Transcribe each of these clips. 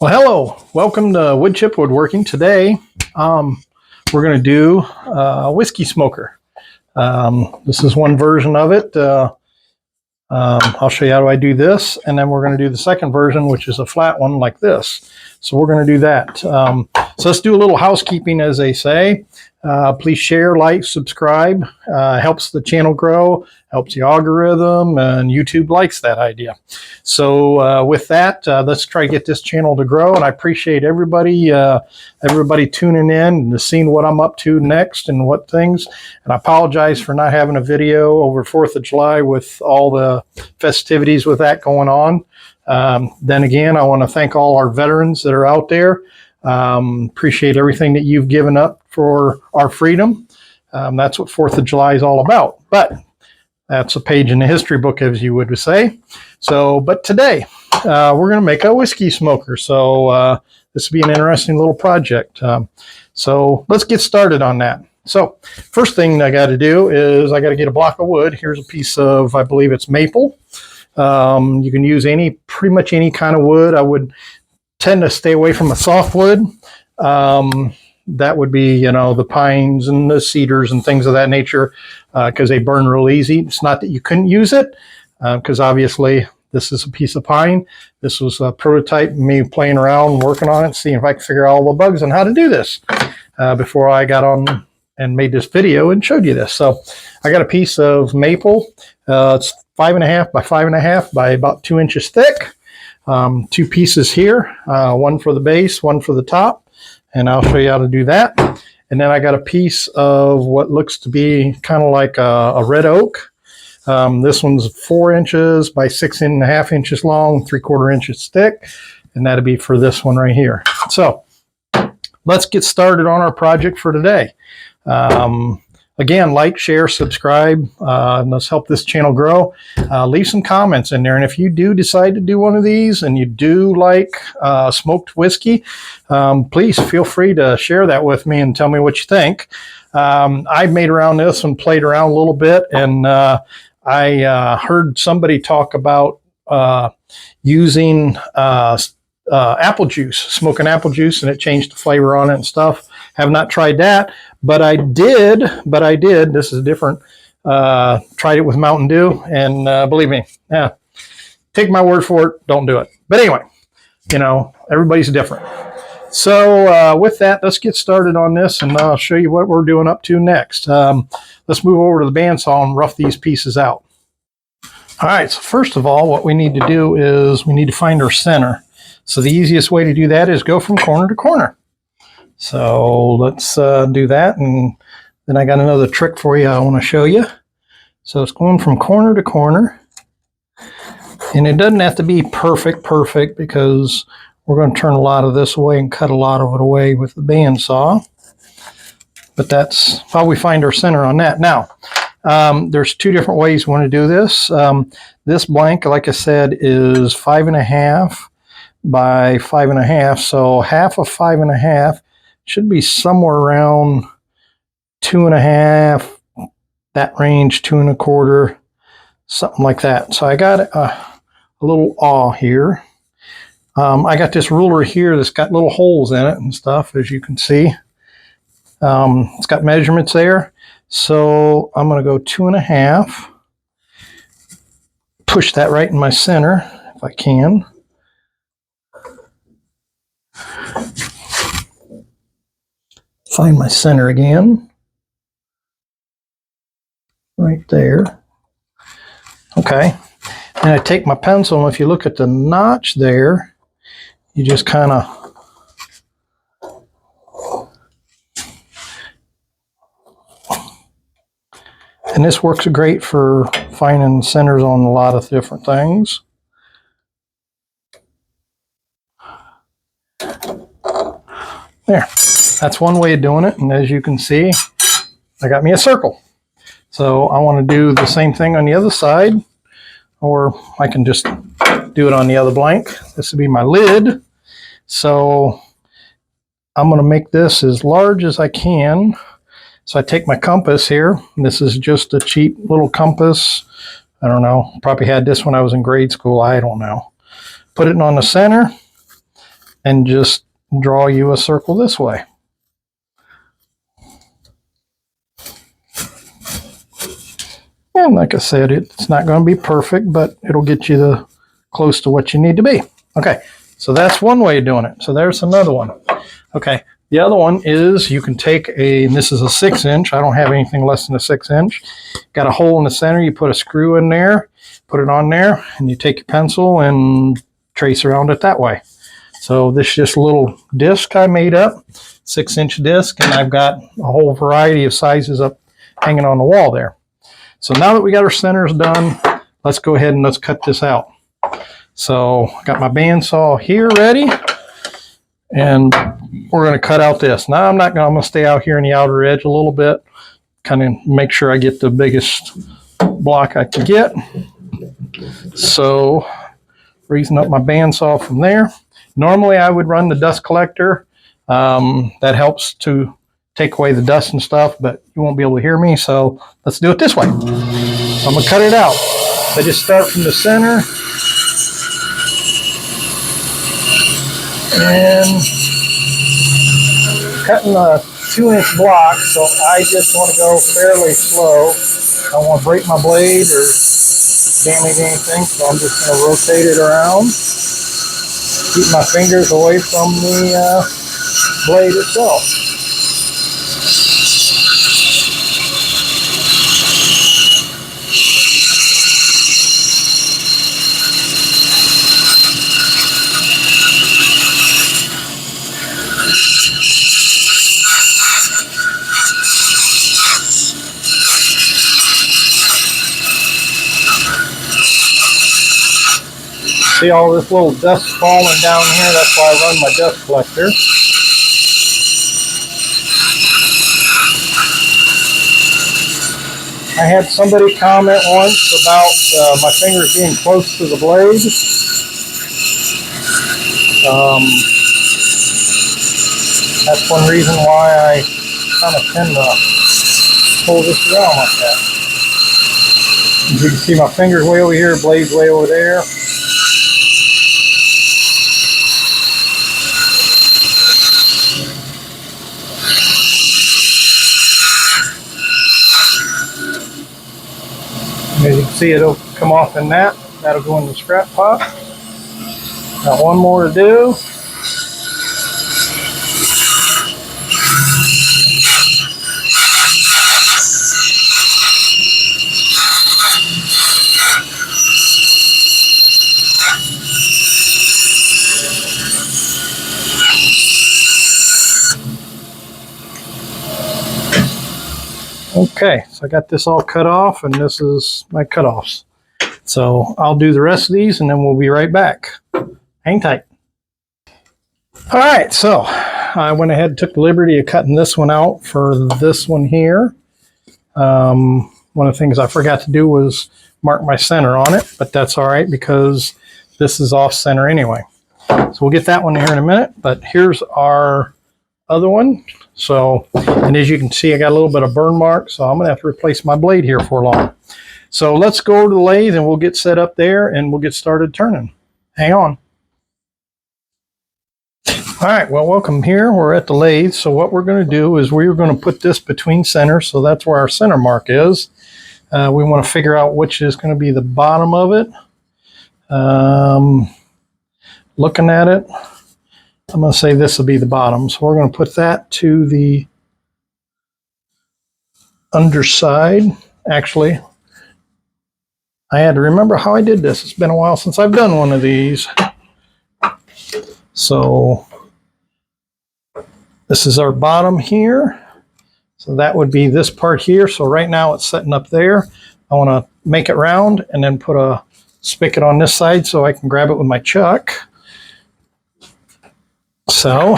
Well, hello. Welcome to Wood Chip Woodworking. Today, we're going to do a whiskey smoker. This is one version of it. I'll show you how I do this, and then we're going to do the second version, which is a flat one like this. So we're going to do that. So let's do a little housekeeping, as they say. Please share, like, subscribe. Helps the channel grow, helps the algorithm, and YouTube likes that idea. So with that, let's try to get this channel to grow. And I appreciate everybody tuning in and seeing what I'm up to next and what things. And I apologize for not having a video over 4th of July with all the festivities with that going on. Then again, I want to thank all our veterans that are out there. Appreciate everything that you've given up for our freedom. That's what 4th of July is all about. But that's a page in the history book, as you would say. So, but today, we're going to make a whiskey smoker. So this will be an interesting little project. So let's get started on that. So first thing I got to do is I got to get a block of wood. Here's a piece of, I believe it's maple. You can use pretty much any kind of wood. I would tend to stay away from a softwood. That would be, the pines and the cedars and things of that nature, because they burn real easy. It's not that you couldn't use it, because obviously this is a piece of pine. This was a prototype, me playing around and working on it, seeing if I could figure out all the bugs and how to do this before I got on and made this video and showed you this. So I got a piece of maple. It's 5.5 by 5.5 by about 2 inches thick. Two pieces here, one for the base, one for the top, and I'll show you how to do that. And then I got a piece of what looks to be kind of like a red oak. This one's 4 inches by 6.5 inches long, 3/4 inches thick, and that'll be for this one right here. So let's get started on our project for today. Again, like, share, subscribe. Let's help this channel grow. Leave some comments in there. And if you do decide to do one of these and you do like smoked whiskey, please feel free to share that with me and tell me what you think. I've made around this and played around a little bit, and I heard somebody talk about using apple juice, smoking apple juice, and it changed the flavor on it and stuff. Have not tried that, but I did, this is different, tried it with Mountain Dew, and believe me, take my word for it, don't do it. But anyway, everybody's different. So with that, let's get started on this, and I'll show you what we're doing up to next. Let's move over to the bandsaw and rough these pieces out. All right, so first of all, what we need to do is we need to find our center. So the easiest way to do that is go from corner to corner. So let's do that, and then I got another trick for you I want to show you. So it's going from corner to corner, and it doesn't have to be perfect because we're going to turn a lot of this away and cut a lot of it away with the bandsaw. But that's how we find our center on that. Now, there's two different ways we want to do this. This blank, like I said, is 5.5 by 5.5, so half of 5.5 should be somewhere around 2.5, that range, 2.25, something like that. So I got a little awl here. I got this ruler here that's got little holes in it and stuff, as you can see. It's got measurements there. So I'm going to go 2.5, push that right in my center if I can. Find my center again, right there. Okay, and I take my pencil, and if you look at the notch there, you just kind of and this works great for finding centers on a lot of different things. There. That's one way of doing it, and as you can see, I got me a circle. So I want to do the same thing on the other side, or I can just do it on the other blank. This would be my lid. So I'm going to make this as large as I can. So I take my compass here. This is just a cheap little compass. I don't know, probably had this when I was in grade school, I don't know. Put it on the center, and just draw you a circle this way. And like I said, it's not going to be perfect, but it'll get you close to what you need to be. Okay, so that's one way of doing it. So there's another one. Okay, the other one is you can take and this is a 6-inch. I don't have anything less than a 6-inch. Got a hole in the center. You put a screw in there, put it on there, and you take your pencil and trace around it that way. So this is just a little disc I made up, 6-inch disc, and I've got a whole variety of sizes up hanging on the wall there. So now that we got our centers done, let's go ahead and let's cut this out. So I got my bandsaw here ready, and we're going to cut out this. Now I'm going to stay out here in the outer edge a little bit, kind of make sure I get the biggest block I can get. So raising up my bandsaw from there. Normally I would run the dust collector. That helps to take away the dust and stuff, but you won't be able to hear me, so let's do it this way. So I'm going to cut it out. I just start from the center and cutting a 2-inch block, so I just want to go fairly slow. I don't want to break my blade or damage anything, so I'm just going to rotate it around. Keep my fingers away from the blade itself. See all this little dust falling down here? That's why I run my dust collector. I had somebody comment once about my fingers being close to the blade. That's one reason why I kind of tend to pull this around like that. As you can see, my finger's way over here, blade's way over there. As you can see, it'll come off in that. That'll go in the scrap pot. Got one more to do. Okay, so I got this all cut off, and this is my cutoffs. So I'll do the rest of these, and then we'll be right back. Hang tight. All right, so I went ahead and took the liberty of cutting this one out for this one here. One of the things I forgot to do was mark my center on it, but that's all right because this is off center anyway. So we'll get that one here in a minute, but here's our other one. So, and as you can see, I got a little bit of burn mark, so I'm going to have to replace my blade here for long. So let's go to the lathe and we'll get set up there and we'll get started turning. Hang on. All right, well, welcome here. We're at the lathe. So what we're going to do is we're going to put this between centers. So that's where our center mark is. We want to figure out which is going to be the bottom of it. Looking at it, I'm going to say this will be the bottom. So we're going to put that to the underside. Actually, I had to remember how I did this. It's been a while since I've done one of these. So this is our bottom here. So that would be this part here. So right now it's setting up there. I want to make it round and then put a spigot on this side so I can grab it with my chuck. So,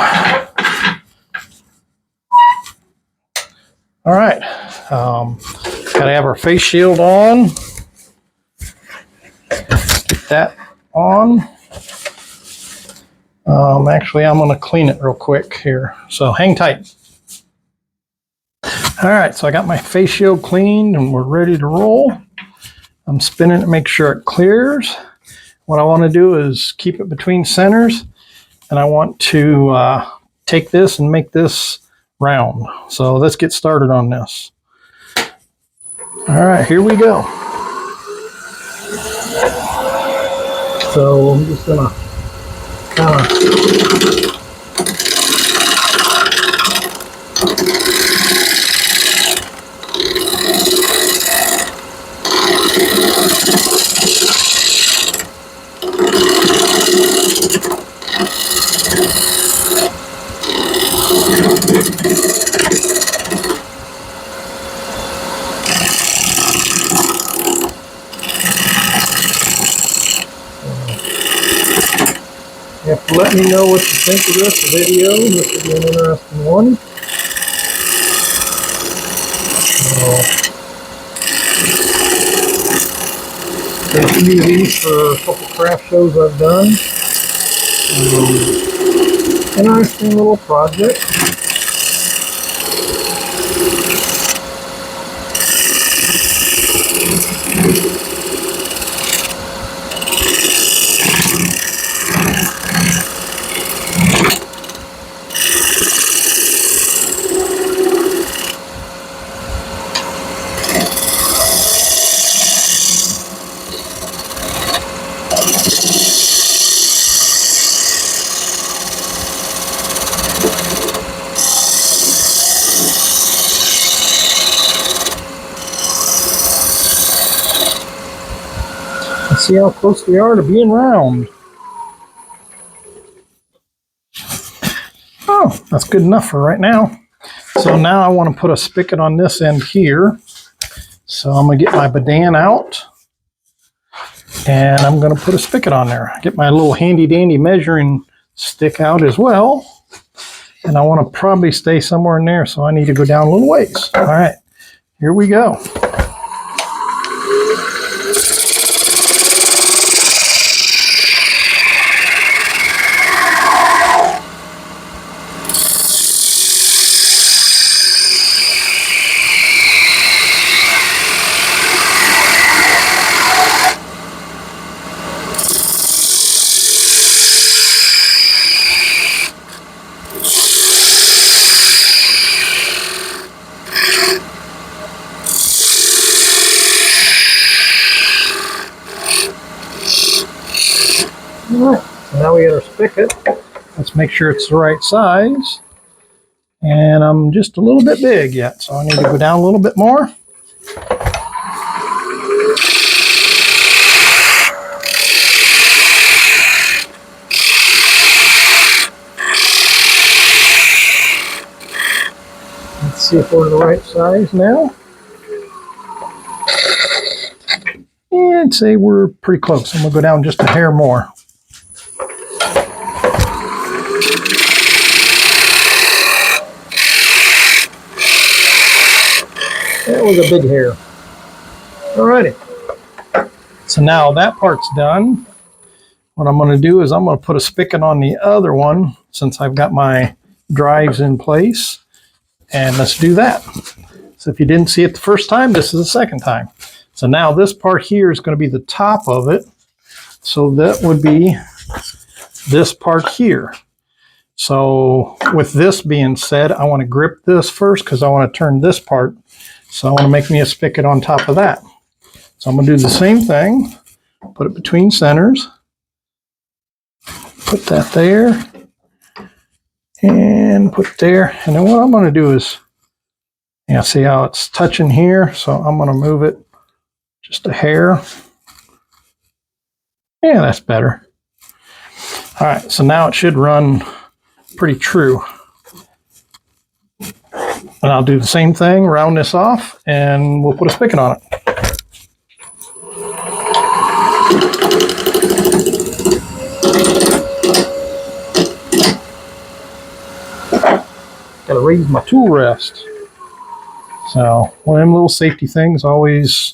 all right, got to have our face shield on. Get that on. Actually, I'm going to clean it real quick here. So hang tight. All right, so I got my face shield cleaned and we're ready to roll. I'm spinning it to make sure it clears. What I want to do is keep it between centers. and I want to take this and make this round. So let's get started on this. All right, here we go. So I'm just gonna kind of you have to let me know what you think of this video. This will be an interesting one. There's a few of these for a couple craft shows I've done. Interesting little project. Let's see how close we are to being round. Oh, that's good enough for right now. So now I want to put a spigot on this end here. So I'm going to get my Badan out, and I'm going to put a spigot on there. Get my little handy dandy measuring stick out as well. And I want to probably stay somewhere in there, so I need to go down a little ways. All right, here we go. All right, so now we got our spigot. Let's make sure it's the right size. And I'm just a little bit big yet, so I need to go down a little bit more. Let's see if we're the right size now. And I'd say we're pretty close. I'm going to go down just a hair more. That was a big hair. Alrighty. So now that part's done. What I'm going to do is I'm going to put a spigot on the other one since I've got my drives in place. And let's do that. So if you didn't see it the first time, this is the second time. So now this part here is going to be the top of it. So that would be this part here. So with this being said, I want to grip this first because I want to turn this part. So I want to make me a spigot on top of that. So I'm going to do the same thing. Put it between centers. Put that there. And put it there. And then what I'm going to do is, yeah, see how it's touching here? So I'm going to move it just a hair. Yeah, that's better. All right, so now it should run pretty true. And I'll do the same thing, round this off, and we'll put a spigot on it. Gotta raise my tool rest. So one of them little safety things, always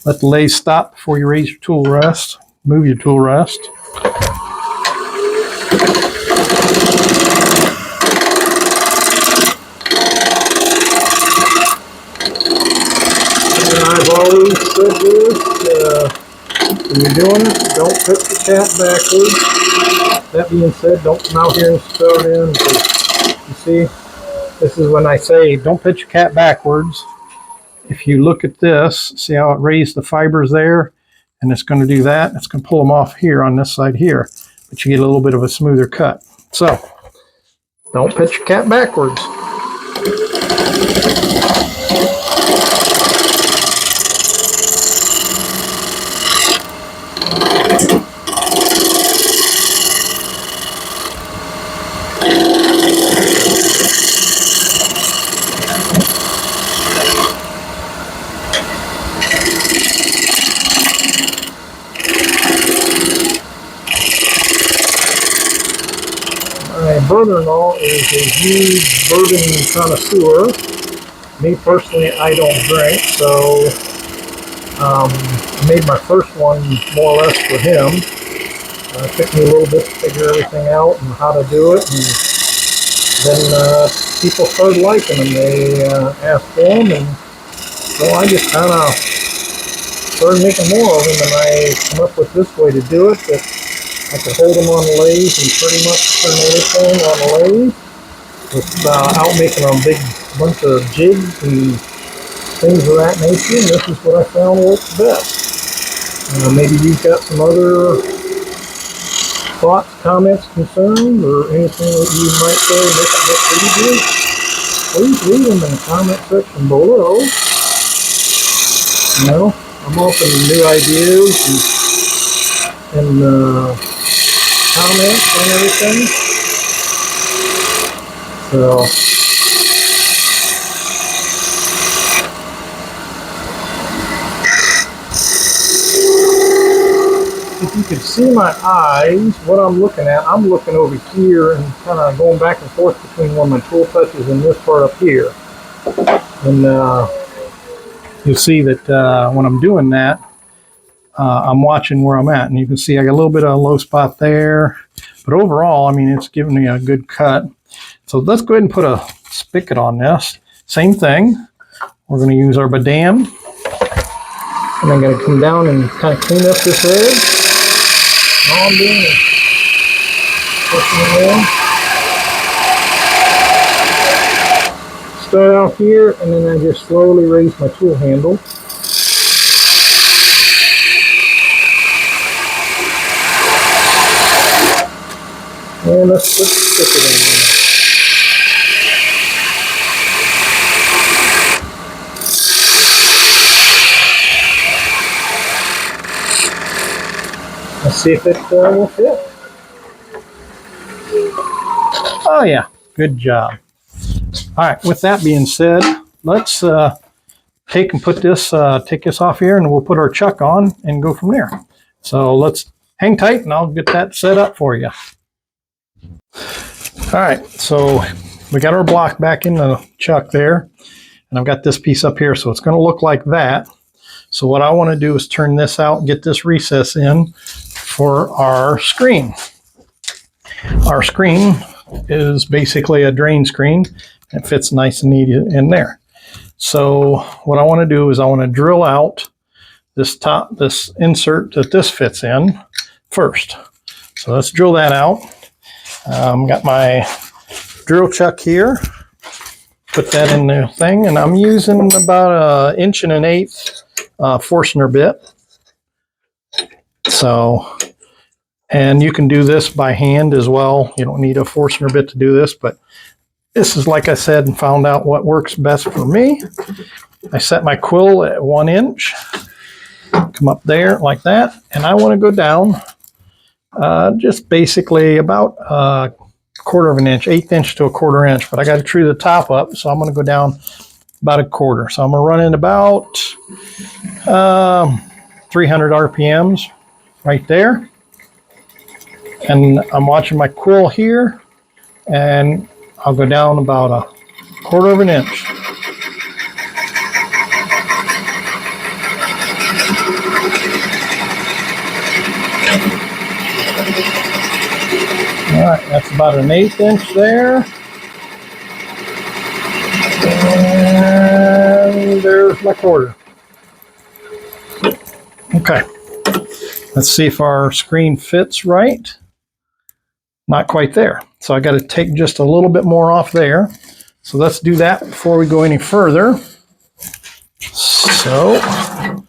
let the lathe stop before you raise your tool rest. Move your tool rest. And I've always said this, when you're doing it, don't put the tap backwards. that being said, don't come out here and start in. You see, this is when I say don't pitch your cat backwards. If you look at this, see how it raised the fibers there? And it's going to do that. It's going to pull them off here on this side here. But you get a little bit of a smoother cut. So, don't pitch your cat backwards. My brother-in-law is a huge bourbon connoisseur. Me personally, I don't drink, so I made my first one more or less for him. It took me a little bit to figure everything out and how to do it, and then people started liking them. They asked for them, and so I just kind of started making more of them, and I come up with this way to do it, that I could hold them on the lathe and pretty much turn everything on the lathe without making a big bunch of jigs and things of that nature. And this is what I found works best. Maybe you've got some other thoughts, comments, concerns, or anything that you might say make it look easier. Please leave them in the comment section below. You know, I'm open to new ideas and comments on everything. So if you could see my eyes, what I'm looking at, I'm looking over here and kind of going back and forth between one of my tool touches and this part up here. And you'll see that when I'm doing that, I'm watching where I'm at, and you can see I got a little bit of a low spot there, but overall, I mean, it's giving me a good cut. So let's go ahead and put a spigot on this. Same thing. We're going to use our badam, and I'm going to come down and kind of clean up this edge. All I'm doing is pushing it in. Start out here, and then I just slowly raise my tool handle. And let's stick it in there. Let's see if it will fit. Oh yeah, good job. All right, with that being said, let's take this off here, and we'll put our chuck on and go from there. So let's hang tight, and I'll get that set up for you. All right, so we got our block back in the chuck there, and I've got this piece up here, so it's going to look like that. So what I want to do is turn this out and get this recess in for our screen. Our screen is basically a drain screen. It fits nice and neat in there. So what I want to do is I want to drill out this insert that this fits in first. So let's drill that out. Got my drill chuck here. Put that in the thing, and I'm using about 1.1 inch Forstner bit. So, and you can do this by hand as well. You don't need a Forstner bit to do this, but this is, like I said, and found out what works best for me. I set my quill at 1 inch. Come up there like that, and I want to go down just basically about 1/4 inch, 1/8 inch to 1/4 inch, but I got to true the top up, so I'm going to go down about 1/4. So I'm going to run in about 300 RPMs right there. And I'm watching my quill here, and I'll go down about 1/4 inch. All right, that's about 1/8 inch there. And there's my 1/4. Okay, let's see if our screen fits right. not quite there. So I got to take just a little bit more off there. So let's do that before we go any further. So I'm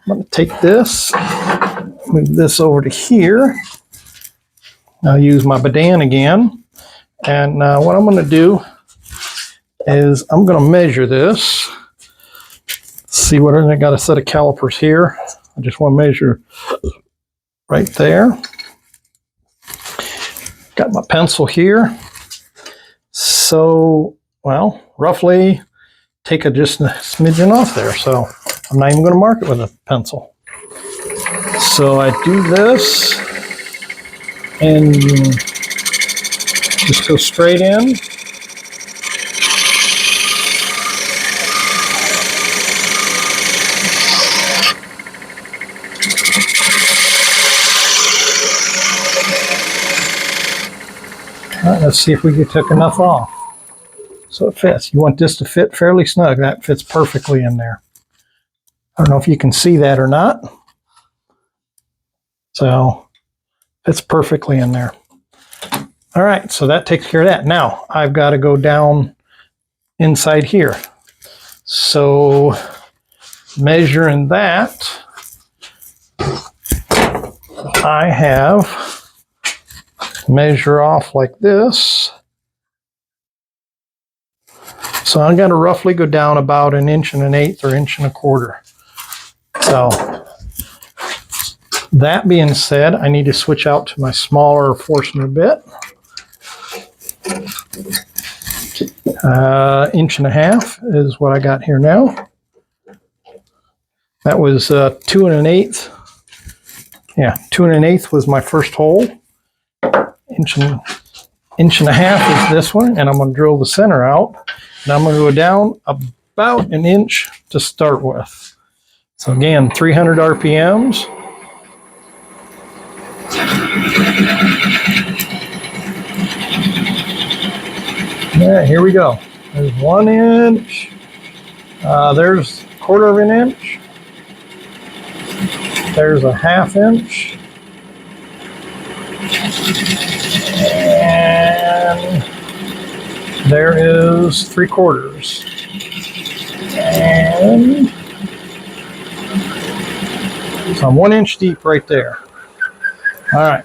going to take this, move this over to here. I'll use my Badan again. And what I'm going to do is I'm going to measure this. See what I got a set of calipers here. I just want to measure right there. Got my pencil here. So, well, roughly take just a smidgen off there. So I'm not even going to mark it with a pencil. So I do this and just go straight in. All right, let's see if we took enough off. So it fits. You want this to fit fairly snug. That fits perfectly in there. I don't know if you can see that or not. So fits perfectly in there. All right, so that takes care of that. Now I've got to go down inside here. So measuring that, I have measure off like this. So I'm going to roughly go down about 1 1/8 or 1 1/4. So that being said, I need to switch out to my smaller Forstner bit. 1 1/2 is what I got here now. That was 2 1/8. Yeah, 2 1/8 was my first hole. 1 1/2 is this one, and I'm going to drill the center out. And I'm going to go down about 1 inch to start with. So again, 300 RPMs. Yeah, here we go. There's 1 inch. There's 1/4 inch. There's a 1/2 inch. And there is 3/4. And so I'm 1 inch deep right there. All right,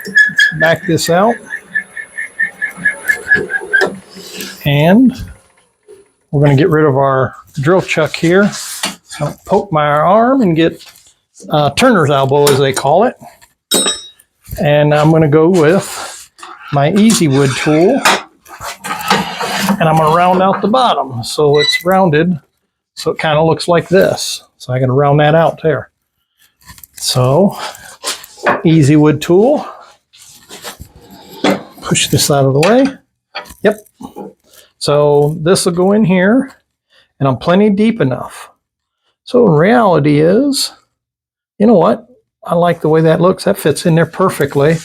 let's back this out. And we're going to get rid of our drill chuck here. I'll poke my arm and get Turner's elbow, as they call it. And I'm going to go with my Easy Wood tool. And I'm going to round out the bottom so it's rounded, so it kind of looks like this. So I got to round that out there. So, Easy Wood tool. Push this out of the way. Yep. So this will go in here, and I'm plenty deep enough. So in reality is, you know what? I like the way that looks. That fits in there perfectly.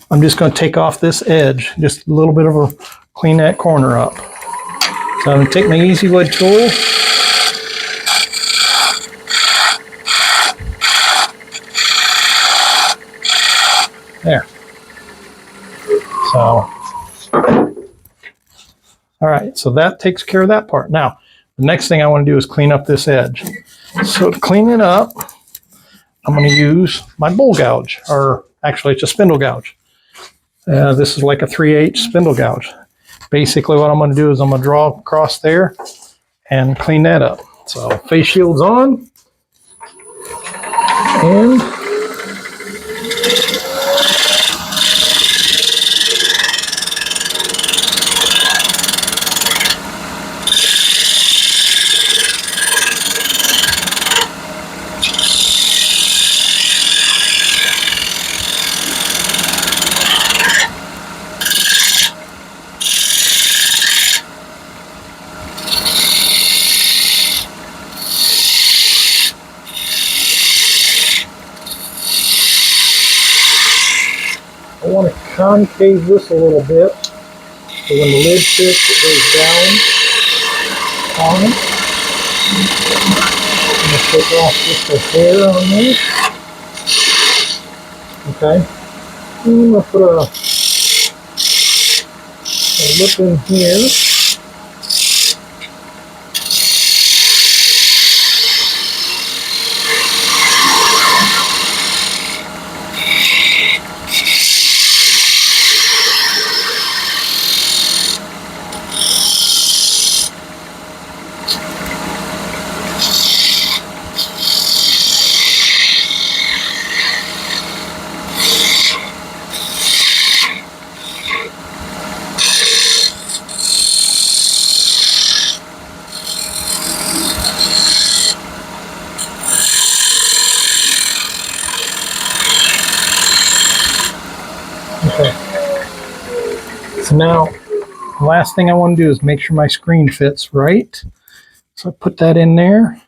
I'm just going to take off this edge, just a little bit of a clean that corner up. So I'm going to take my Easy Wood tool. There. So, all right, so that takes care of that part. Now, the next thing I want to do is clean up this edge. So to clean it up, I'm going to use my bowl gouge, or actually it's a spindle gouge. This is like a 3/8 spindle gouge. Basically what I'm going to do is I'm going to draw across there and clean that up. So face shield's on, and I want to concave this a little bit, so when the lid sits, it goes down on it. I'm going to take off just a hair on this. Okay. I'm going to put a lip in here. Okay. So now, the last thing I want to do is make sure my screen fits right. So I put that in there,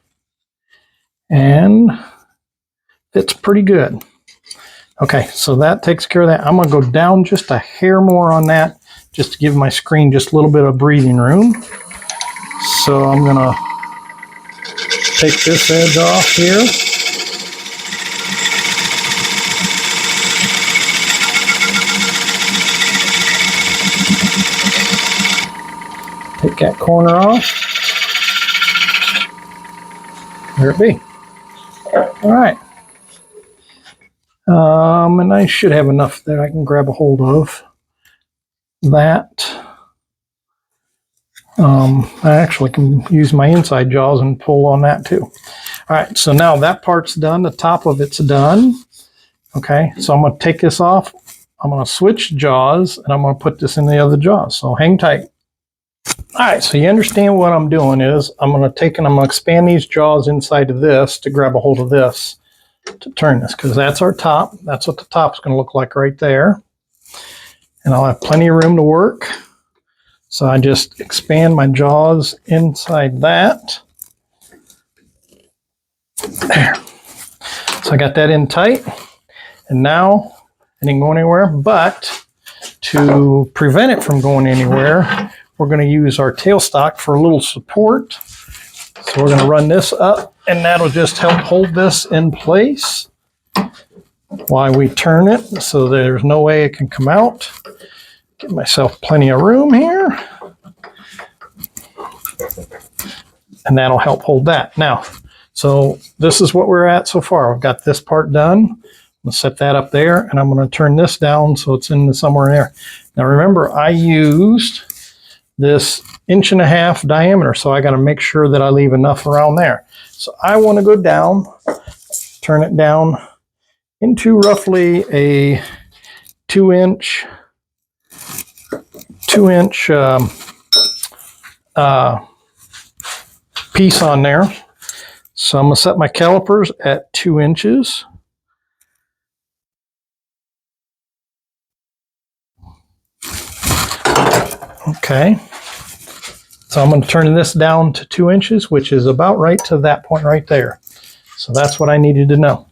and fits pretty good. Okay, so that takes care of that. I'm going to go down just a hair more on that, just to give my screen just a little bit of breathing room. So I'm going to take this edge off here. Take that corner off. There it be. All right. And I should have enough that I can grab a hold of that. I actually can use my inside jaws and pull on that too. All right, so now that part's done. The top of it's done. Okay, so I'm going to take this off. I'm going to switch jaws, and I'm going to put this in the other jaws. So hang tight. All right, so you understand what I'm doing is I'm going to take and I'm going to expand these jaws inside of this to grab a hold of this to turn this, because that's our top. That's what the top's going to look like right there. And I'll have plenty of room to work. So I just expand my jaws inside that. There. So I got that in tight. And now it didn't go anywhere, but to prevent it from going anywhere, we're going to use our tailstock for a little support. So we're going to run this up, and that'll just help hold this in place while we turn it, so there's no way it can come out. Give myself plenty of room here. And that'll help hold that. Now, so this is what we're at so far. I've got this part done. I'm going to set that up there, and I'm going to turn this down so it's in somewhere there. Now remember, I used this 1.5 inch diameter, so I got to make sure that I leave enough around there. So I want to go down, turn it down into roughly a 2-inch piece on there. So I'm going to set my calipers at 2 inches. Okay. So I'm going to turn this down to 2 inches, which is about right to that point right there. So that's what I needed to know.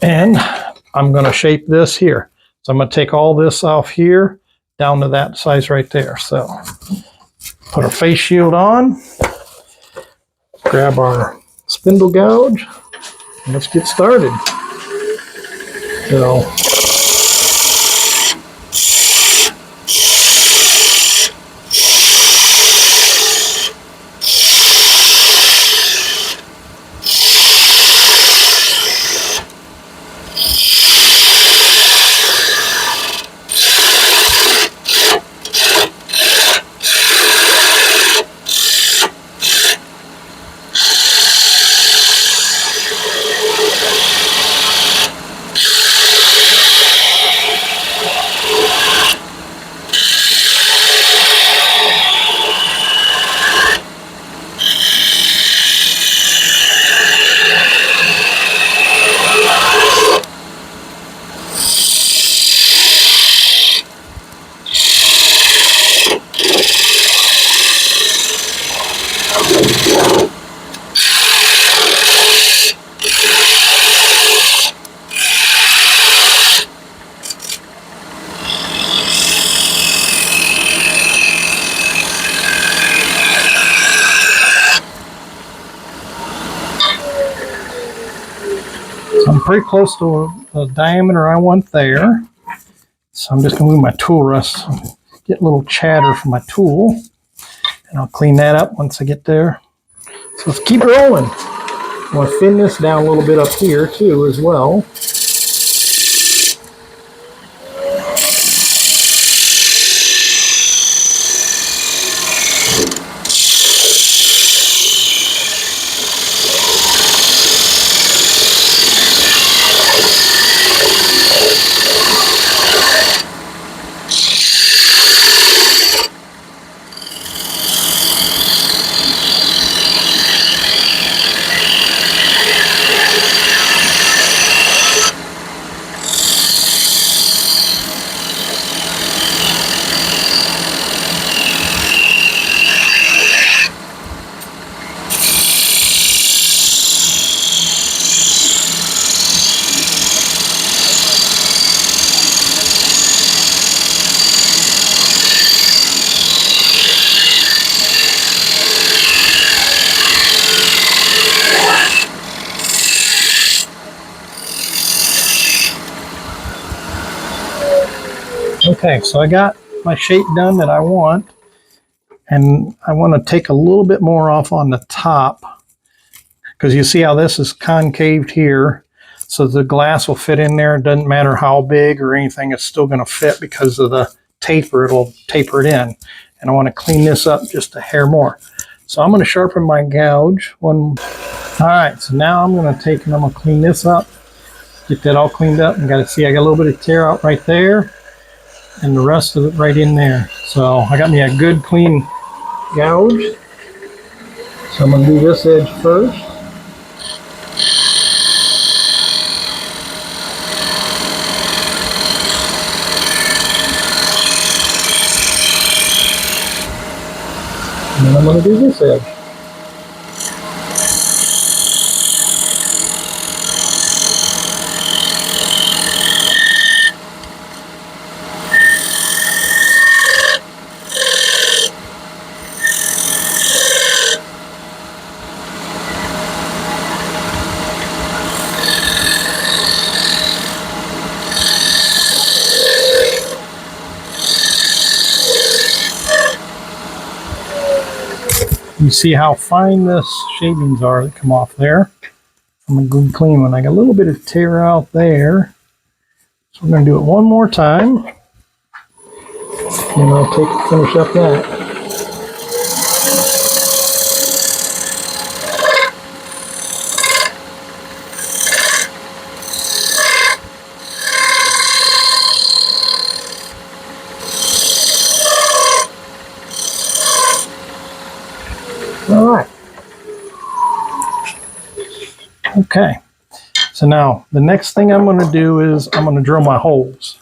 And I'm going to shape this here. So I'm going to take all this off here down to that size right there. So put our face shield on, grab our spindle gouge, and let's get started. So pretty close to the diameter I want there. So I'm just going to move my tool rest, get a little chatter from my tool, and I'll clean that up once I get there. So let's keep rolling. I want to thin this down a little bit up here too as well. Okay, so I got my shape done that I want, and I want to take a little bit more off on the top, because you see how this is concaved here, so the glass will fit in there. It doesn't matter how big or anything, it's still going to fit because of the taper. It'll taper it in, and I want to clean this up just a hair more. So I'm going to sharpen my gouge. All right, so now I'm going to take and I'm going to clean this up, get that all cleaned up, and got to see I got a little bit of tear out right there, and the rest of it right in there. So I got me a good clean gouge. So I'm going to do this edge first. And then I'm going to do this edge. You see how fine the shavings are that come off there. I'm a good clean one. I got a little bit of tear out there. So we're going to do it one more time. And I'll finish up that. All right. Okay. So now the next thing I'm going to do is I'm going to drill my holes.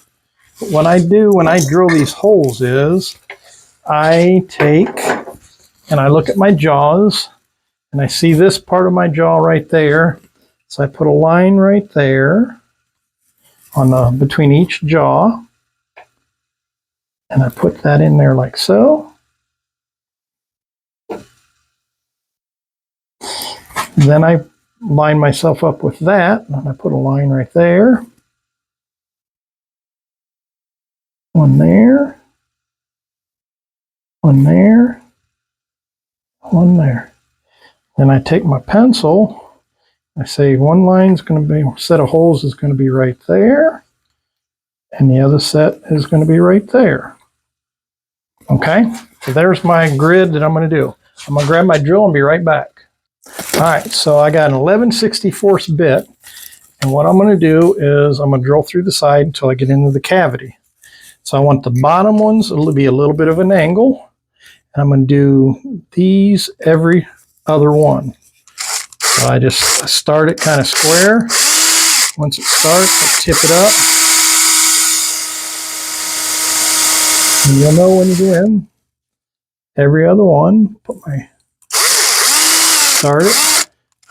But what I do when I drill these holes is I take and I look at my jaws and I see this part of my jaw right there. So I put a line right there on between each jaw, and I put that in there like so. Then I line myself up with that, and I put a line right there. One there. One there. One there. Then I take my pencil. I say one line's going to be, set of holes is going to be right there. And the other set is going to be right there. Okay, so there's my grid that I'm going to do. I'm going to grab my drill and be right back. All right, so I got an 11/64 bit, and what I'm going to do is I'm going to drill through the side until I get into the cavity. So I want the bottom ones to be a little bit of an angle, and I'm going to do these every other one. So I just start it kind of square. Once it starts, I tip it up. And you'll know when you're in. Every other one, start it,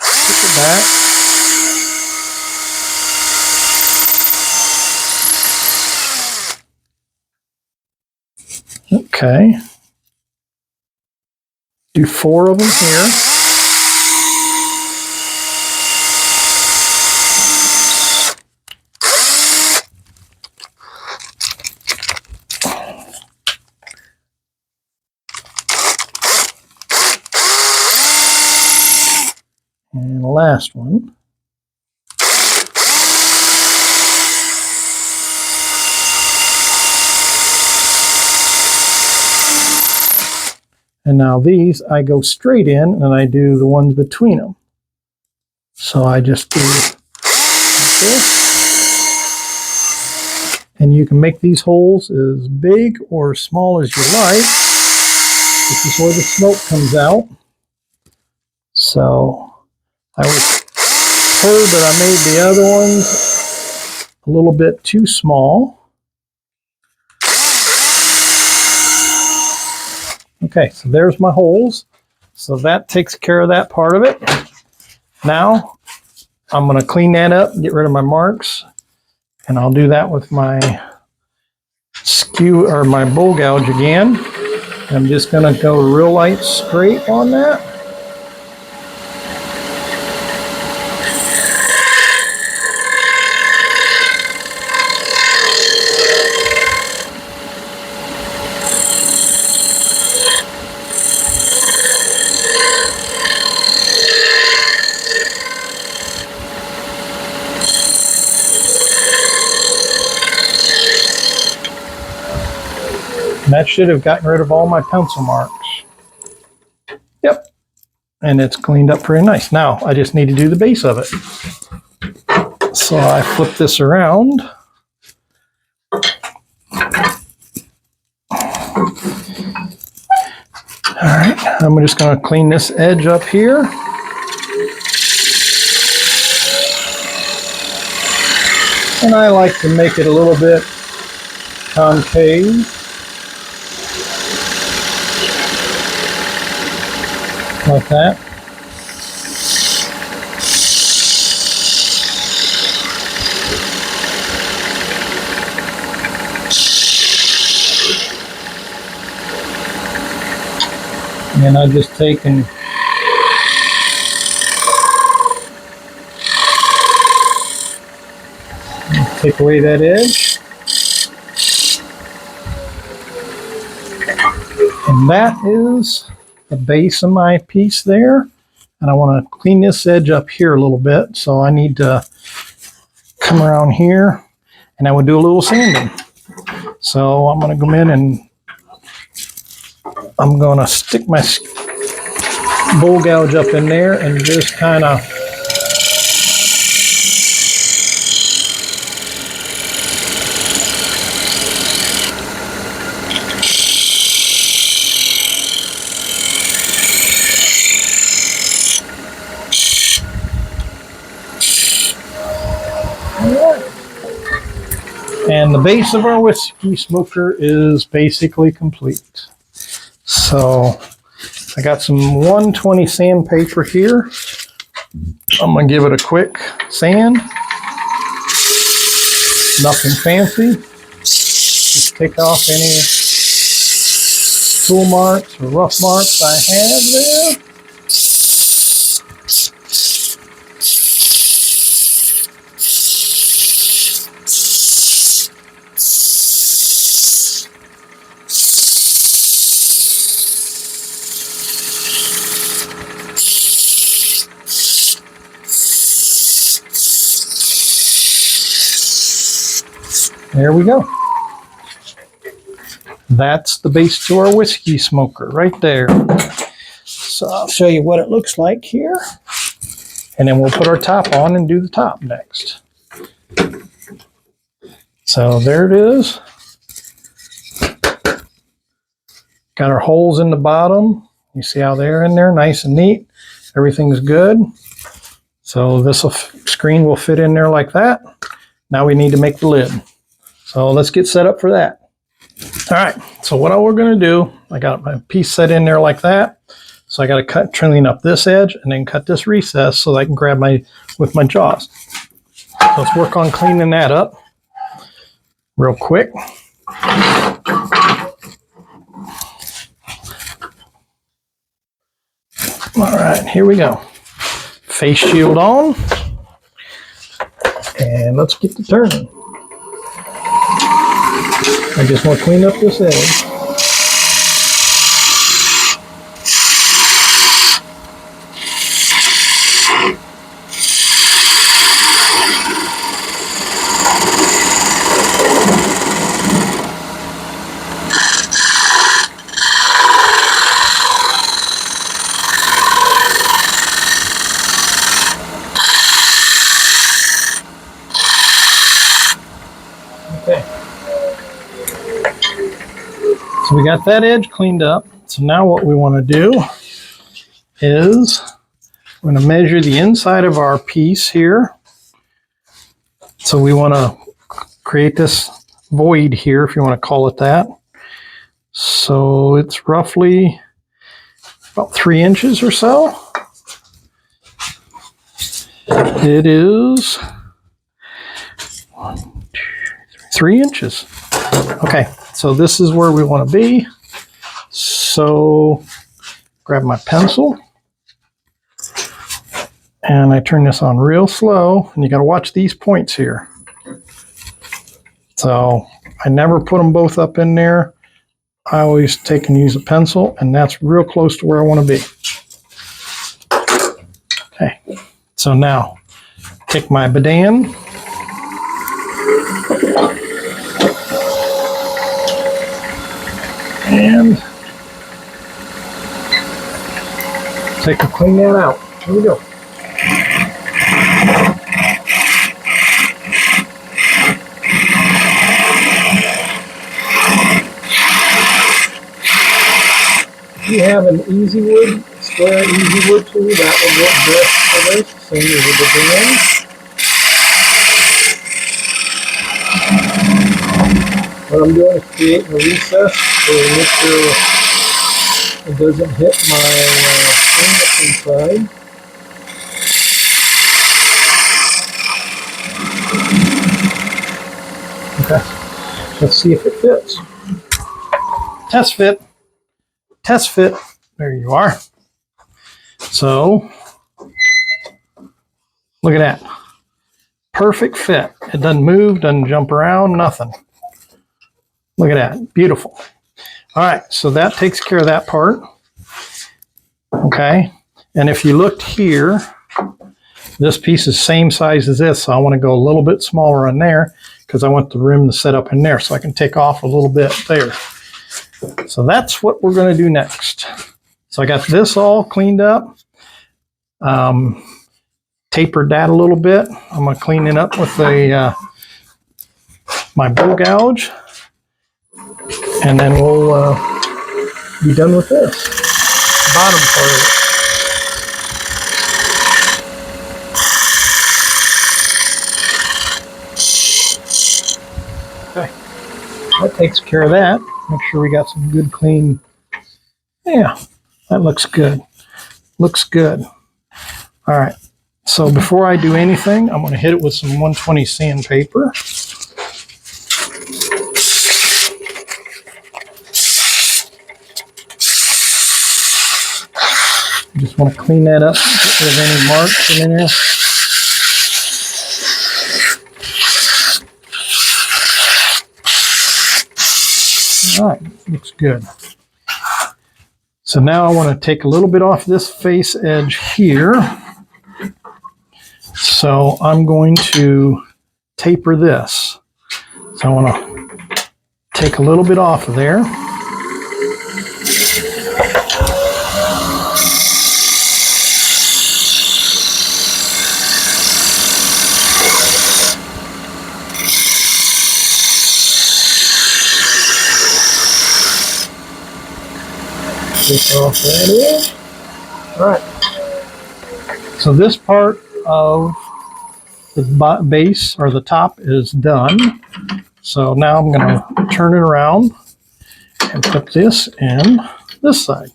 tip it back. Okay. Do 4 of them here. And the last one. And now these, I go straight in and I do the ones between them. So I just do like this. And you can make these holes as big or small as you like. This is where the smoke comes out. So I was heard that I made the other ones a little bit too small. Okay, so there's my holes. So that takes care of that part of it. Now I'm going to clean that up, get rid of my marks, and I'll do that with my skew or my bowl gouge again. I'm just going to go real light straight on that. And that should have gotten rid of all my pencil marks. Yep. And it's cleaned up pretty nice. Now I just need to do the base of it. So I flip this around. Alright, I'm just going to clean this edge up here. And I like to make it a little bit concave. Like that. And I just take and take away that edge. And that is the base of my piece there. And I want to clean this edge up here a little bit. So I need to come around here and I would do a little sanding. So I'm going to come in and I'm going to stick my bowl gouge up in there and just kind of and the base of our whiskey smoker is basically complete. So I got some 120 sandpaper here. I'm going to give it a quick sand. Nothing fancy. Just take off any tool marks or rough marks I have there. There we go. That's the base to our whiskey smoker right there. So I'll show you what it looks like here. And then we'll put our top on and do the top next. So there it is. Got our holes in the bottom. You see how they're in there, nice and neat. Everything's good. So this screen will fit in there like that. Now we need to make the lid. So let's get set up for that. All right, so what we're going to do, I got my piece set in there like that. So I got to clean up this edge and then cut this recess so that I can grab with my jaws. So let's work on cleaning that up real quick. All right, here we go. Face shield on. And let's get to turning. I just want to clean up this edge. So we got that edge cleaned up. So now what we want to do is we're going to measure the inside of our piece here. So we want to create this void here, if you want to call it that. So it's roughly about 3 inches or so. It is 3 inches. Okay, so this is where we want to be. So grab my pencil and I turn this on real slow, and you got to watch these points here. So I never put them both up in there. I always take and use a pencil, and that's real close to where I want to be. Okay, so now take my Badan and take and clean that out. Here we go. If you have an easy wood, square easy wood tool, that would work best for this. Same as with the Badan. What I'm doing is creating a recess to make sure it doesn't hit my string that's inside. Okay, let's see if it fits. Test fit. Test fit. There you are. So, look at that. Perfect fit. It doesn't move, doesn't jump around, nothing. Look at that. Beautiful. All right, so that takes care of that part. Okay, and if you looked here, this piece is same size as this, so I want to go a little bit smaller on there because I want the rim to set up in there, so I can take off a little bit there. So that's what we're going to do next. So I got this all cleaned up, tapered that a little bit. I'm going to clean it up with my bowl gouge, and then we'll be done with this bottom part of it. Okay, that takes care of that. Make sure we got some good clean. Yeah, that looks good. Looks good. All right. So before I do anything, I'm going to hit it with some 120 sandpaper. Just want to clean that up, get rid of any marks in there. All right, looks good. So now I want to take a little bit off this face edge here. So I'm going to taper this. So I want to take a little bit off of there. Take off that edge. All right. So this part of the base or the top is done. So now I'm going to turn it around and put this in this side.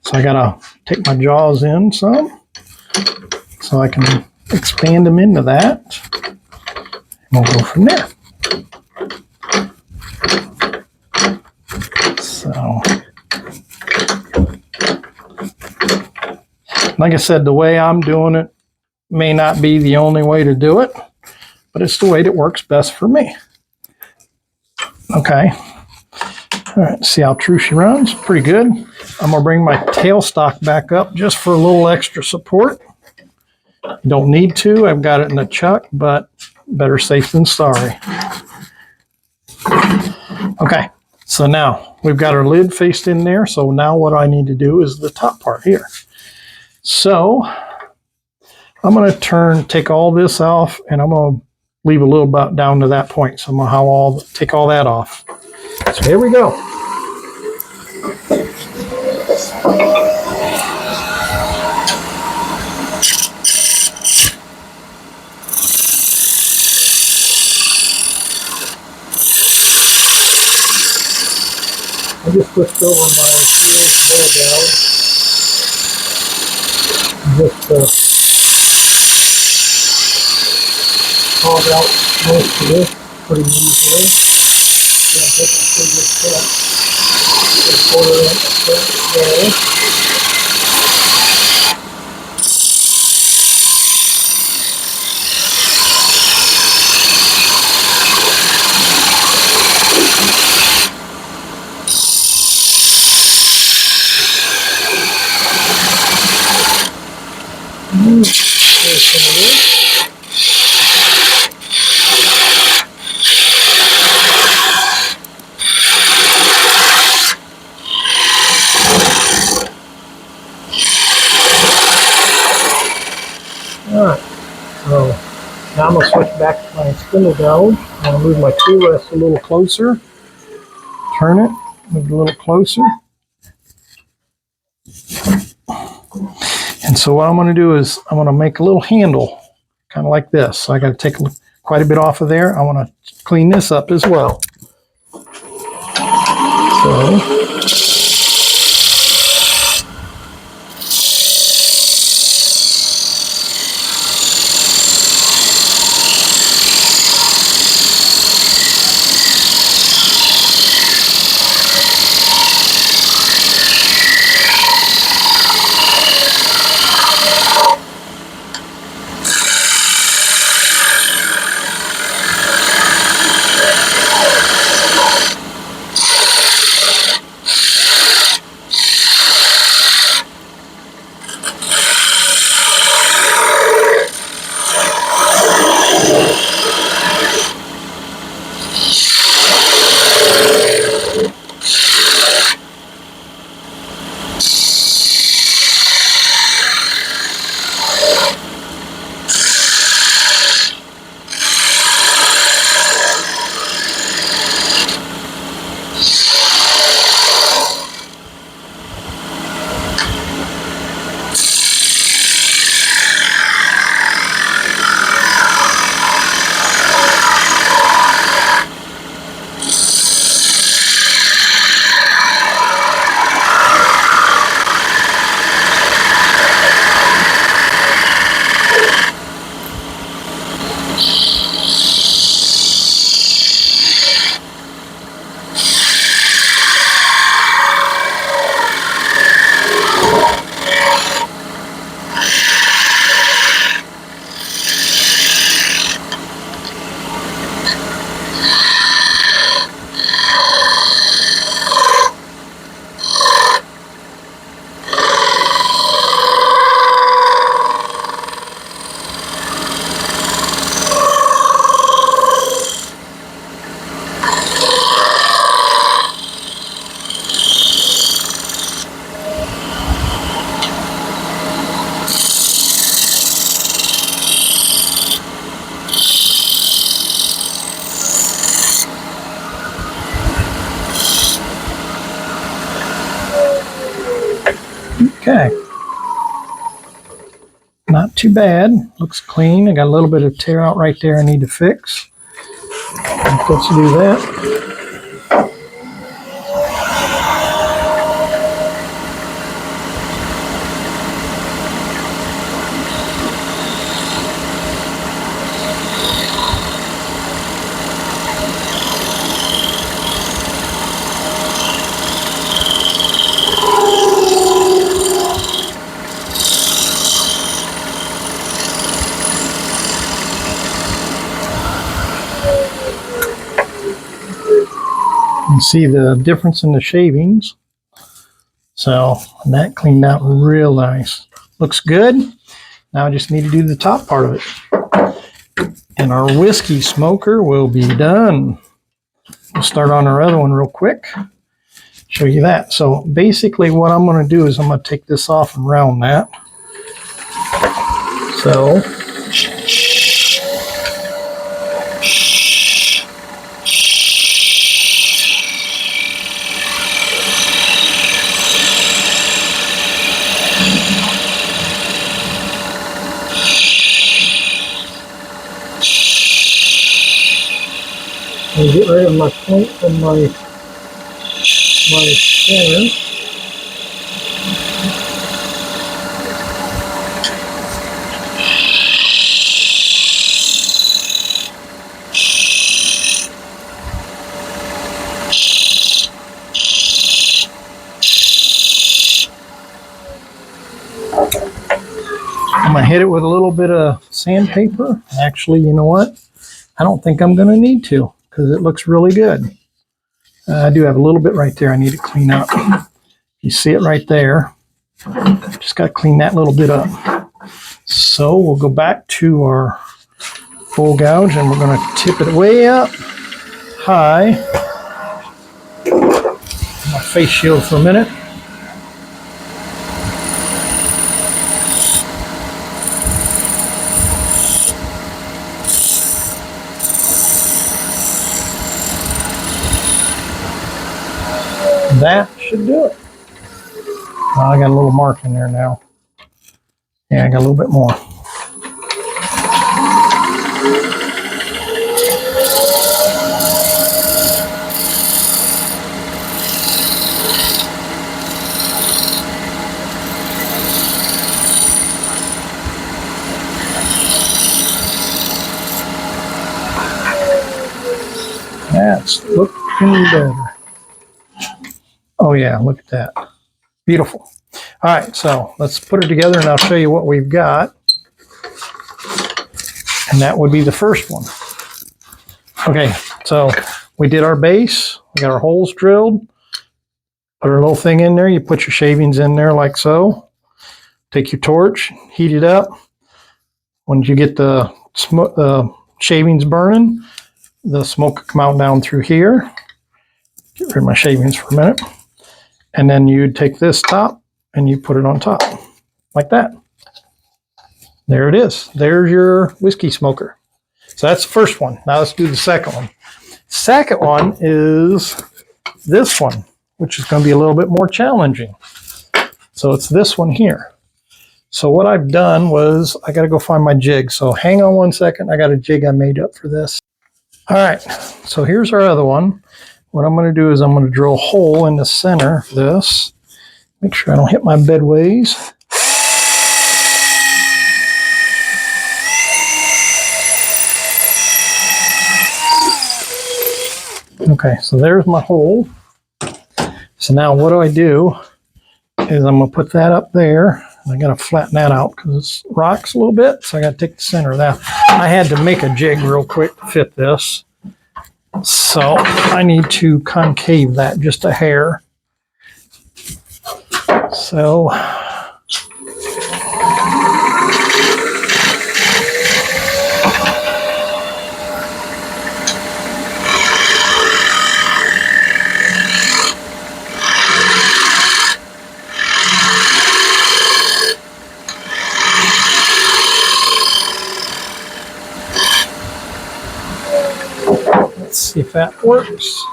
So I got to take my jaws in some so I can expand them into that. And we'll go from there. So, like I said, the way I'm doing it may not be the only way to do it, but it's the way that works best for me. Okay. All right, see how true she runs? Pretty good. I'm going to bring my tailstock back up just for a little extra support. You don't need to. I've got it in a chuck, but better safe than sorry. Okay, so now we've got our lid faced in there. So now what I need to do is the top part here. So I'm going to take all this off, and I'm going to leave a little bit down to that point. So I'm going to take all that off. So here we go. I just switched over my sealed bowl gouge. Just hog out most of this pretty easily. Then take a pretty good cut. Just quarter inch cut there. There's some of this. Alright, so now I'm going to switch back to my spindle gouge. I'm going to move my tool rest a little closer. Turn it, move it a little closer. And so what I'm going to do is I'm going to make a little handle, kind of like this. So I got to take quite a bit off of there. I want to clean this up as well. So okay, not too bad. Looks clean. I got a little bit of tear out right there I need to fix. Let's do that. You can see the difference in the shavings. So that cleaned out real nice. Looks good. Now I just need to do the top part of it. And our whiskey smoker will be done. We'll start on our other one real quick. Show you that. So basically what I'm going to do is I'm going to take this off and round that. So get rid of my point from my center. I'm going to hit it with a little bit of sandpaper. Actually, you know what? I don't think I'm going to need to because it looks really good. I do have a little bit right there I need to clean up. You see it right there. Just got to clean that little bit up. So we'll go back to our full gouge and we're going to tip it way up high. My face shield for a minute. That should do it. Oh, I got a little mark in there now. Yeah, I got a little bit more. That's looking better. Oh yeah, look at that. Beautiful. All right, so let's put it together and I'll show you what we've got. And that would be the first one. Okay, so we did our base. We got our holes drilled. Put our little thing in there. You put your shavings in there like so. Take your torch, heat it up. Once you get the shavings burning, the smoke will come out down through here. Get rid of my shavings for a minute. And then you'd take this top and you put it on top like that. There it is. There's your whiskey smoker. So that's the first one. Now let's do the second one. Second one is this one, which is going to be a little bit more challenging. So it's this one here. So what I've done was I got to go find my jig. So hang on one second. I got a jig I made up for this. All right. So here's our other one. What I'm going to do is I'm going to drill a hole in the center of this. Make sure I don't hit my bedways. Okay, so there's my hole. So now what do? Is I'm going to put that up there. I got to flatten that out because it rocks a little bit. So I got to take the center of that. I had to make a jig real quick to fit this. So I need to concave that just a hair. So let's see if that works.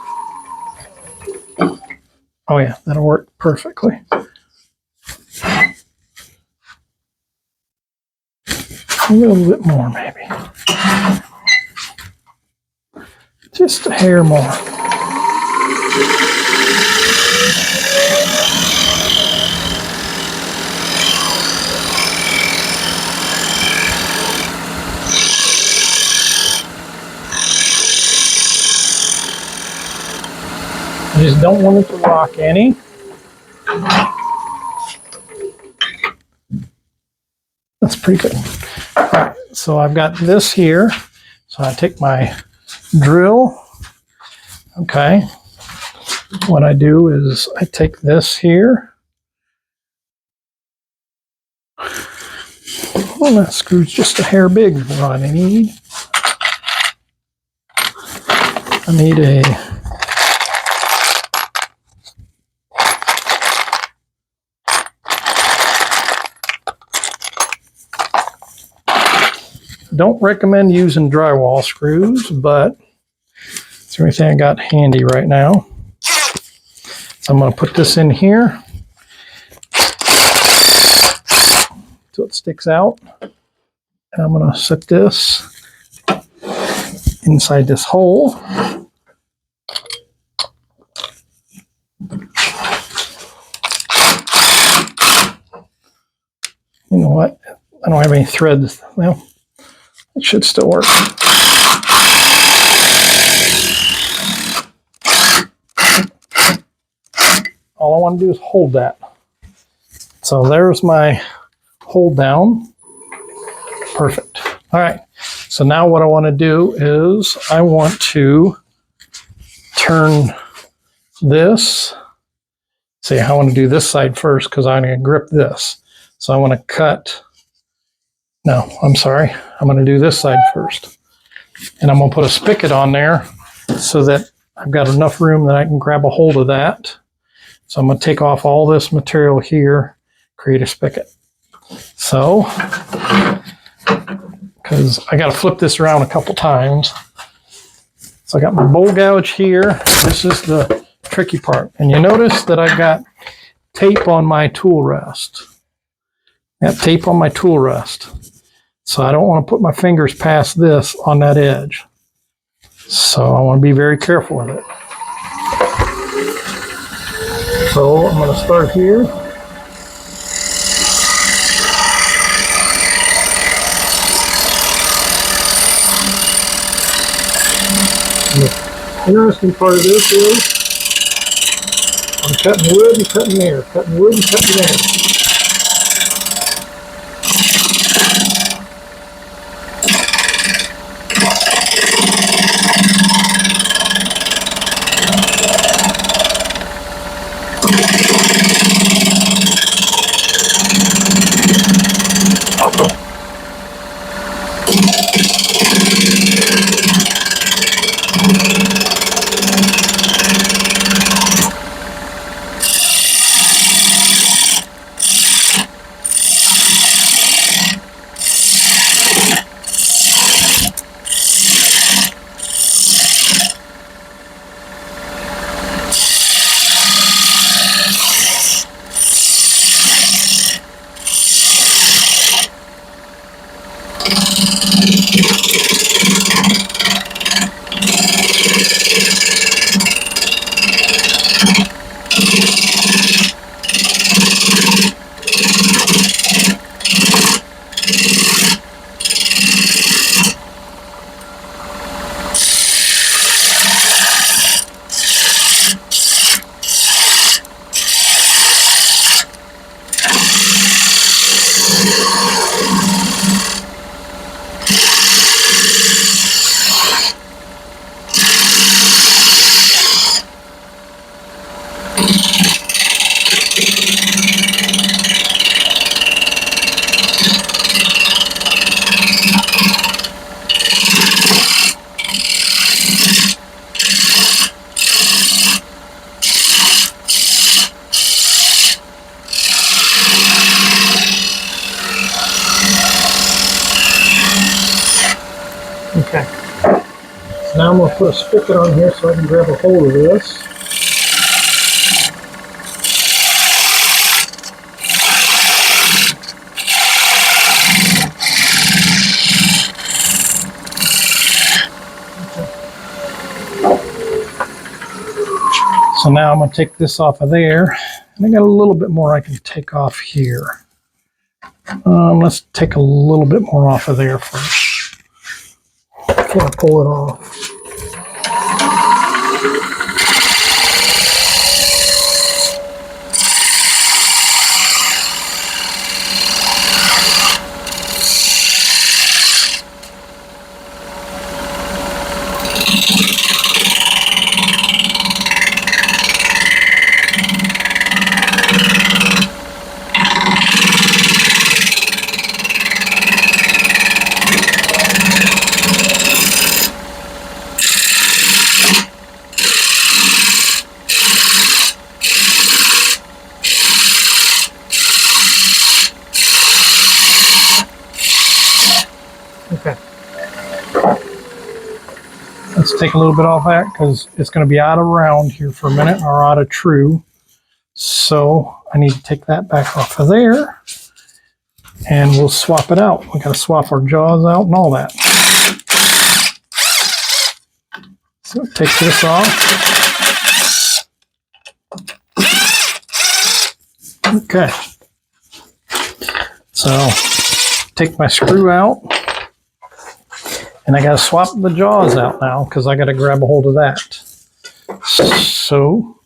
Oh yeah, that'll work perfectly. A little bit more maybe. Just a hair more. I just don't want it to rock any. That's pretty good. All right, so I've got this here. So I take my drill. Okay. What I do is I take this here. Well, that screw's just a hair big for what I need. I need a don't recommend using drywall screws, but it's the only thing I got handy right now. So I'm going to put this in here so it sticks out. And I'm going to set this inside this hole. You know what? I don't have any threads. Well, it should still work. All I want to do is hold that. So there's my hold down. Perfect. All right. So now what I want to do is I want to turn this. See, I want to do this side first because I'm going to grip this. So I want to cut. No, I'm sorry. I'm going to do this side first. And I'm going to put a spigot on there so that I've got enough room that I can grab a hold of that. So I'm going to take off all this material here, create a spigot. So, because I got to flip this around a couple times. So I got my bowl gouge here. This is the tricky part. And you notice that I got tape on my tool rest. Got tape on my tool rest. So I don't want to put my fingers past this on that edge. So I want to be very careful with it. So I'm going to start here. The interesting part of this is I'm cutting wood and cutting air, cutting wood and cutting air. Okay. So now I'm going to put a spigot on here so I can grab a hold of this. So now I'm going to take this off of there. And I got a little bit more I can take off here. Let's take a little bit more off of there first before I pull it off. Okay. Let's take a little bit off that because it's going to be out of round here for a minute, or out of true. So I need to take that back off of there and we'll swap it out. We got to swap our jaws out and all that. So take this off. Okay. So take my screw out, and I got to swap the jaws out now because I got to grab a hold of that. So,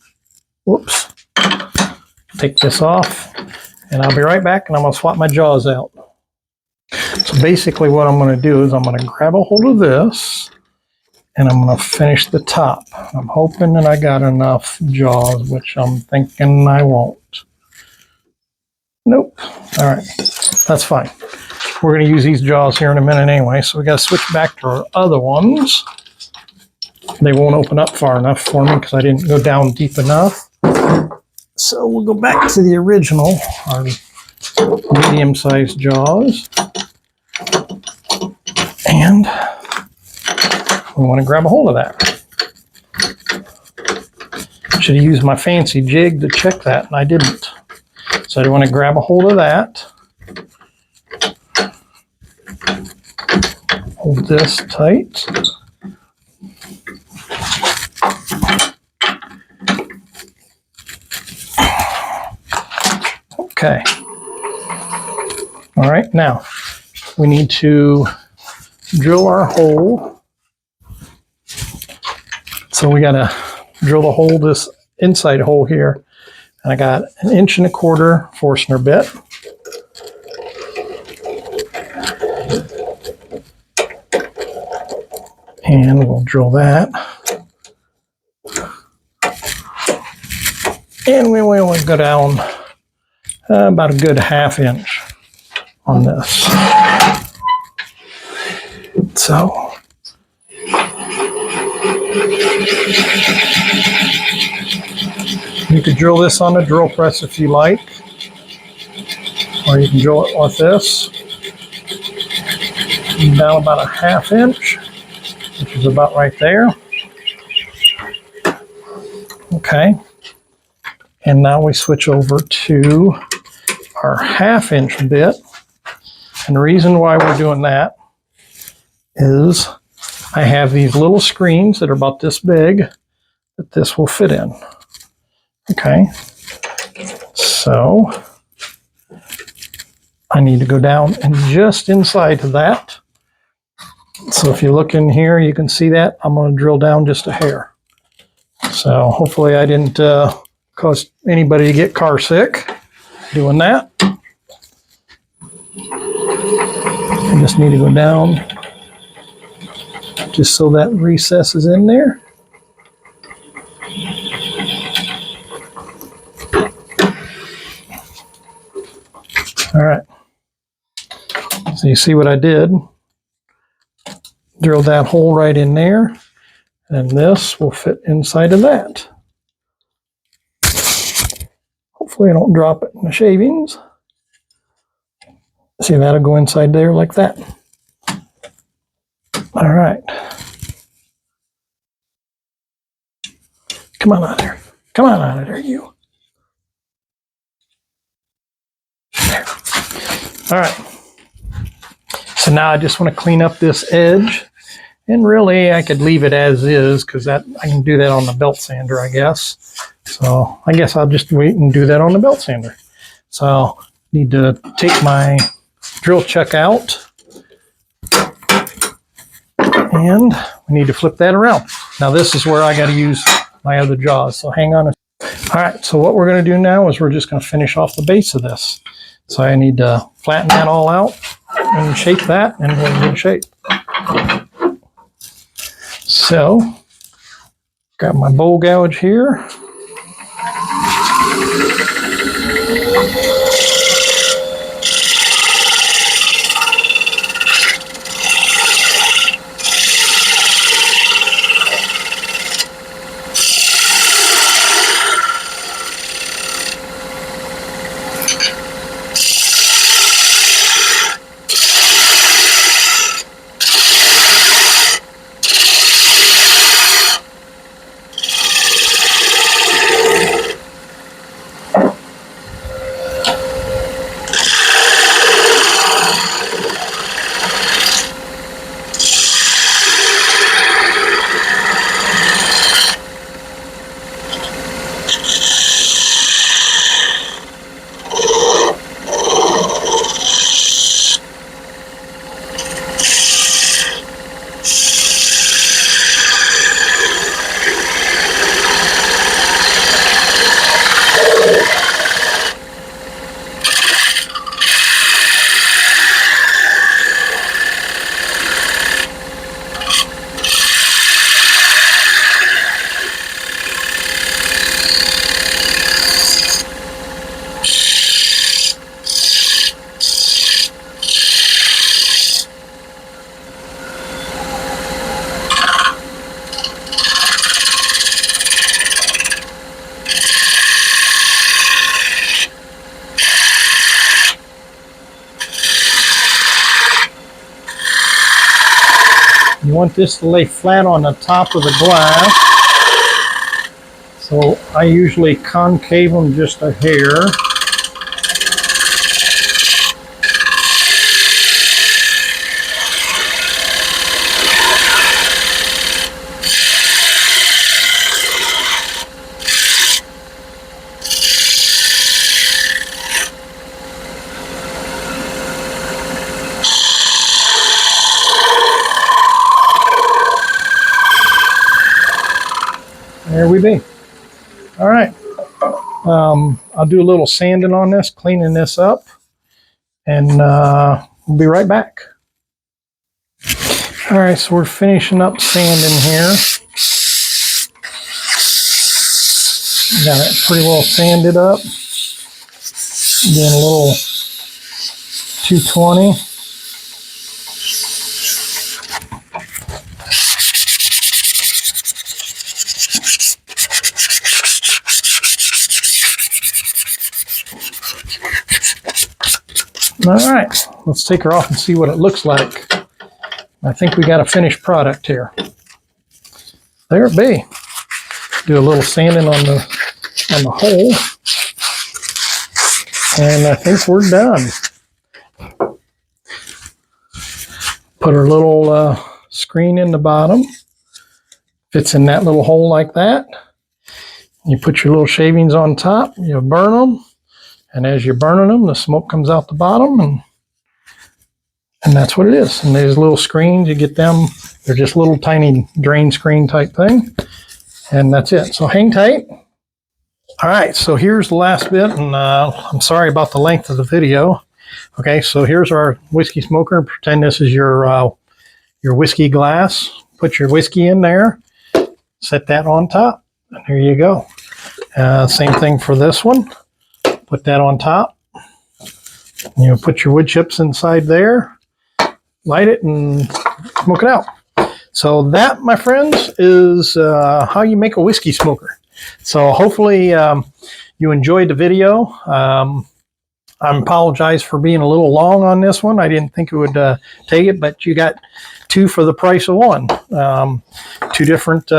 whoops, take this off, and I'll be right back, and I'm going to swap my jaws out. So basically what I'm going to do is I'm going to grab a hold of this, and I'm going to finish the top. I'm hoping that I got enough jaws, which I'm thinking I won't. Nope. All right, that's fine. We're going to use these jaws here in a minute anyway, so we got to switch back to our other ones. They won't open up far enough for me because I didn't go down deep enough. So we'll go back to the original, our medium-sized jaws. And we want to grab a hold of that. Should have used my fancy jig to check that, and I didn't. So I want to grab a hold of that. Hold this tight. Okay. All right, now we need to drill our hole. So we got to drill the hole, this inside hole here. And I got 1.25 inch Forstner bit. And we'll drill that. And we will go down about a good 1/2 inch on this. So you could drill this on the drill press if you like, or you can drill it like this, down about a 1/2 inch, which is about right there. Okay, and now we switch over to our 1/2 inch bit, and the reason why we're doing that is I have these little screens that are about this big that this will fit in. Okay, so I need to go down and just inside of that. So if you look in here, you can see that. I'm going to drill down just a hair. So hopefully I didn't cause anybody to get car sick doing that. I just need to go down just so that recess is in there. All right. So you see what I did? Drilled that hole right in there, and this will fit inside of that. Hopefully I don't drop it in the shavings. See, that'll go inside there like that. All right. Come on out of there. Come on out of there, you. There. All right. So now I just want to clean up this edge. And really, I could leave it as is because that I can do that on the belt sander, I guess. So I guess I'll just wait and do that on the belt sander. So need to take my drill chuck out. And we need to flip that around. Now this is where I got to use my other jaws. So hang on. All right, so what we're going to do now is we're just going to finish off the base of this. So I need to flatten that all out and shape that, and we're in good shape. So, got my bowl gouge here. want this to lay flat on the top of the glass. So I usually concave them just a hair. There we be. All right. I'll do a little sanding on this, cleaning this up, and we'll be right back. All right, so we're finishing up sanding here. Got it pretty well sanded up. Doing a little 220. All right, let's take her off and see what it looks like. I think we got a finished product here. There it be. Do a little sanding on the hole, and I think we're done. Put our little screen in the bottom. Fits in that little hole like that. You put your little shavings on top. You burn them. And as you're burning them, the smoke comes out the bottom, and that's what it is. And there's little screens, you get them. They're just little tiny drain screen type thing. And that's it. So hang tight. All right, so here's the last bit, and I'm sorry about the length of the video. Okay, so here's our whiskey smoker. Pretend this is your whiskey glass. Put your whiskey in there. Set that on top, and there you go. Same thing for this one. Put that on top. You know, put your wood chips inside there, light it, and smoke it out. So that, my friends, is how you make a whiskey smoker. So hopefully you enjoyed the video. I apologize for being a little long on this one. I didn't think it would take it, but you got two for the price of one. Two different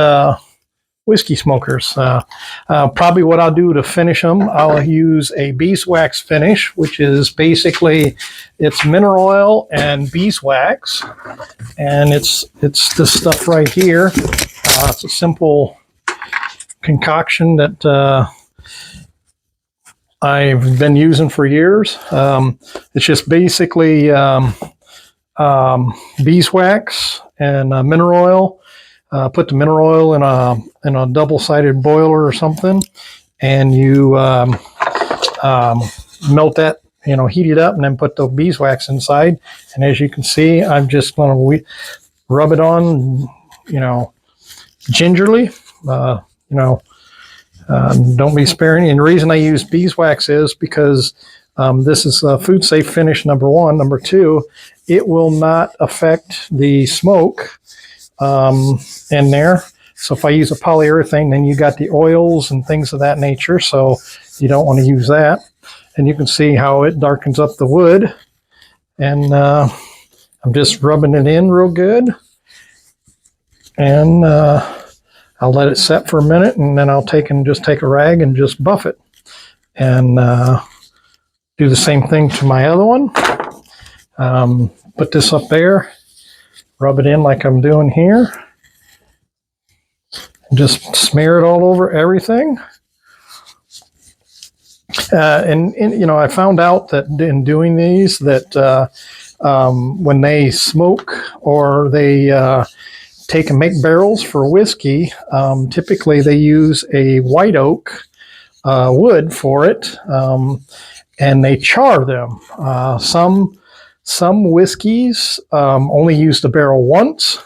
whiskey smokers. Probably what I'll do to finish them, I'll use a beeswax finish, which is basically it's mineral oil and beeswax, and it's this stuff right here. It's a simple concoction that I've been using for years. It's just basically beeswax and mineral oil. Put the mineral oil in a double-sided boiler or something, and you melt that, heat it up, and then put the beeswax inside. And as you can see, I'm just going to rub it on, gingerly. Don't be sparing. And the reason I use beeswax is because this is a food safe finish, number one. Number two, it will not affect the smoke in there. So if I use a polyurethane, then you got the oils and things of that nature, so you don't want to use that. And you can see how it darkens up the wood, and I'm just rubbing it in real good, and I'll let it set for a minute, and then I'll take a rag and just buff it, and do the same thing to my other one. Put this up there, rub it in like I'm doing here, and just smear it all over everything. And I found out that in doing these, that when they smoke or they take and make barrels for whiskey, typically they use a white oak wood for it, and they char them. Some whiskeys only use the barrel once.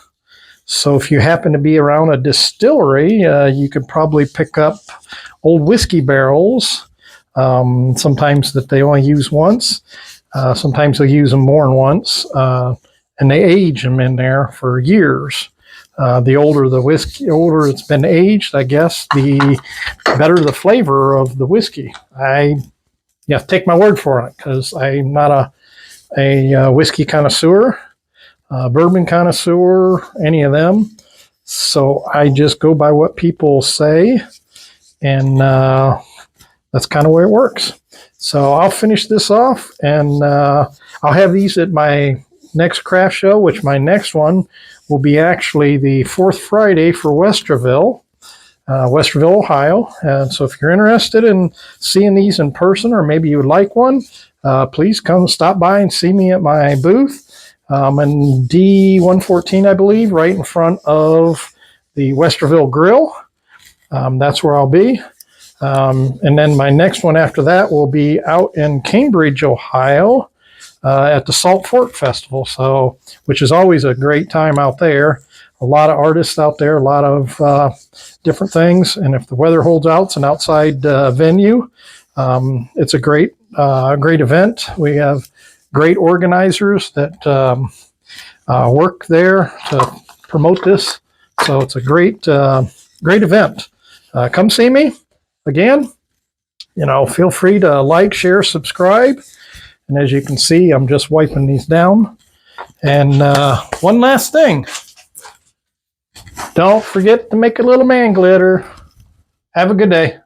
So if you happen to be around a distillery, you could probably pick up old whiskey barrels, sometimes that they only use once. Sometimes they use them more than once, and they age them in there for years. The older the whiskey, older it's been aged, I guess, the better the flavor of the whiskey. Take my word for it, because I'm not a whiskey connoisseur. bourbon connoisseur, any of them. So I just go by what people say, and that's kind of where it works. So I'll finish this off, and I'll have these at my next craft show, which my next one will be actually the fourth Friday for Westerville, Ohio. And so if you're interested in seeing these in person, or maybe you would like one, please come stop by and see me at my booth. In D114, I believe, right in front of the Westerville Grill. That's where I'll be. And then my next one after that will be out in Cambridge, Ohio, at the Salt Fork Festival, so which is always a great time out there. A lot of artists out there, a lot of different things, and if the weather holds out, it's an outside venue. It's a great event. We have great organizers that work there to promote this, so it's a great event. Come see me again. Feel free to like, share, subscribe. And as you can see, I'm just wiping these down. And one last thing. Don't forget to make a little man glitter. Have a good day.